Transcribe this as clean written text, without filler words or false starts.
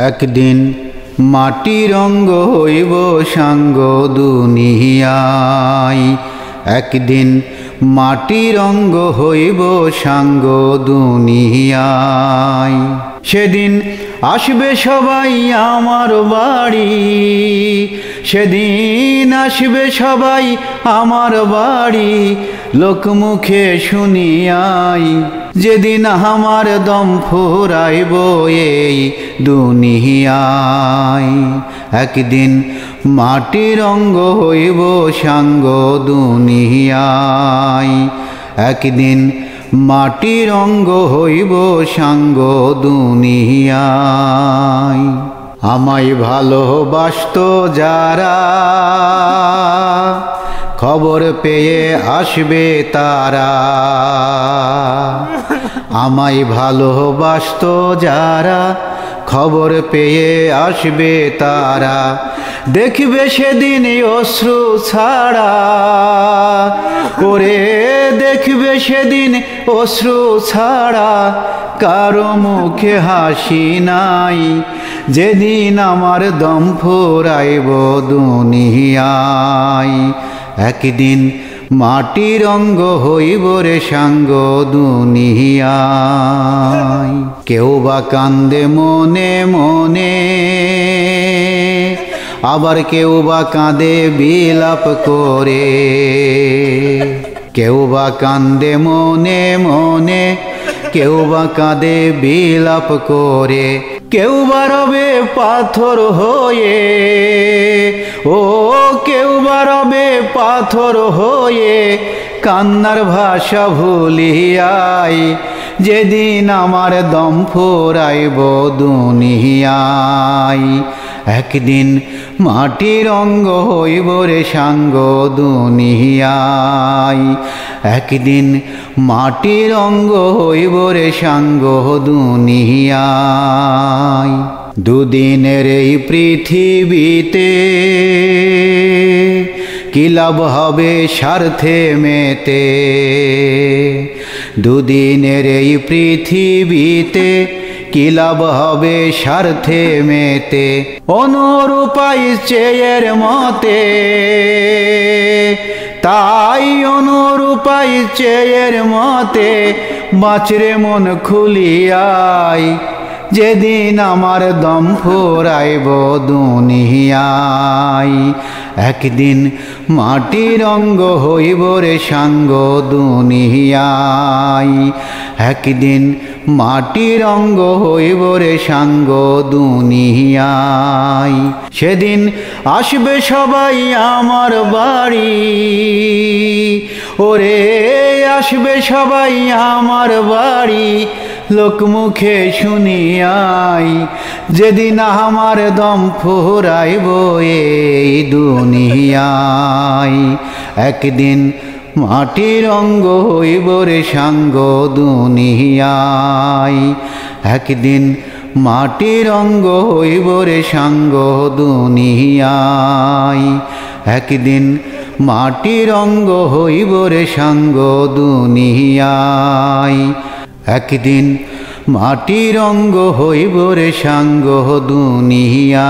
একদিন মাটির অঙ্গ হইব সাঙ্গ দুনিয়ায়, একদিন মাটির অঙ্গ হইব সাঙ্গ দুনিয়ায়। সেদিন আসবে সবাই আমার বাড়ি, সেদিন আসবে সবাই আমার বাড়ি, লোকমুখে শুনিয়াই যেদিন আমার দম ফুরাইব এই দুনিয়ায়। একদিন মাটির অঙ্গ হইব সাঙ্গ দুনিয়ায়, একদিন মাটির অঙ্গ হইব সাঙ্গ দুনিয়ায়। আমায় ভালোবাসতো যারা খবর পেয়ে আসবে তারা, আমায় ভালোবাসতো যারা খবর পেয়ে আসবে তারা, দেখবে সেদিন অশ্রু ছাড়া করে, দেখবে সেদিন অশ্রু ছাড়া কারো মুখে হাসি নাই, যেদিন আমার দম ফুরাইব দুনিয়ায়। একদিন মাটির অঙ্গ হইব রে সাঙ্গ দুনিয়ায়। কেউ বা কান্দে মনে মনে, আবার কেউ বা কাঁদে বিলাপ করে, কেউ বা কান্দে মনে মনে, কেউ বা কাঁদে বিলাপ করে, কেউ বা রবে পাথর হয়ে, ও কেউ বা রবে পাথর হয়ে কান্নার ভাষা ভুলিয়াই, যেদিন আমার দম ফুরাইব দুনিয়ায়। একদিন মাটির অঙ্গ হইব রে সাঙ্গ দুনিয়ায়, একদিন মাটির অঙ্গ হইব রে সাঙ্গ দুনিয়ায়। দুদিনের এই পৃথিবীতে কি লাভ হবে স্বার্থে মেতে, দুদিনের এই পৃথিবীতে কি লাভ হবে স্বার্থে মেতে, অনুরূপাই চেয়ের মতে, তাই অনুরূপাই চেয়ের মতে বাঁচরে মন খুলিয়াই, যেদিন আমার দম ফুরাইব দুনিয়ায়। একদিন মাটির অঙ্গ হইব রে সাঙ্গ দুনিয়ায়, একদিন মাটির অঙ্গ হইব রে সাঙ্গ দুনিয়ায়। সেদিন আসবে সবাই আমার বাড়ি, ওরে আসবে সবাই আমার বাড়ি, লোকমুখে শুনিয়াই যেদিন আমার দম ফুরাইব এই দুনিয়ায়। একদিন মাটির অঙ্গ হইব রে সাঙ্গ দুনিয়ায়, একদিন মাটির অঙ্গ হইব রে সাঙ্গ দুনিয়ায়, একদিন মাটির অঙ্গ হইব রে সাঙ্গ দুনিয়ায়, একদিন মাটির অঙ্গ হইব রে সাঙ্গ দুনিয়ায়।